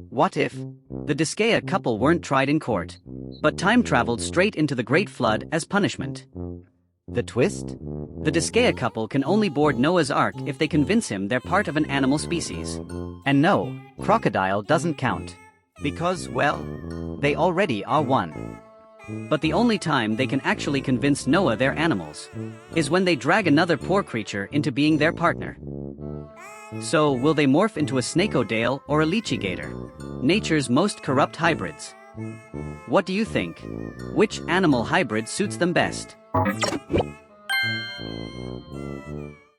What if the Discaya couple weren't tried in court, but time traveled straight into the Great Flood as punishment? The twist? The Discaya couple can only board Noah's Ark if they convince him they're part of an animal species. And no, crocodile doesn't count. Because, well, they already are one. But the only time they can actually convince Noah they're animals is when they drag another poor creature into being their partner. So, will they morph into a snakeodale or a leechy-gator? Nature's most corrupt hybrids. What do you think? Which animal hybrid suits them best?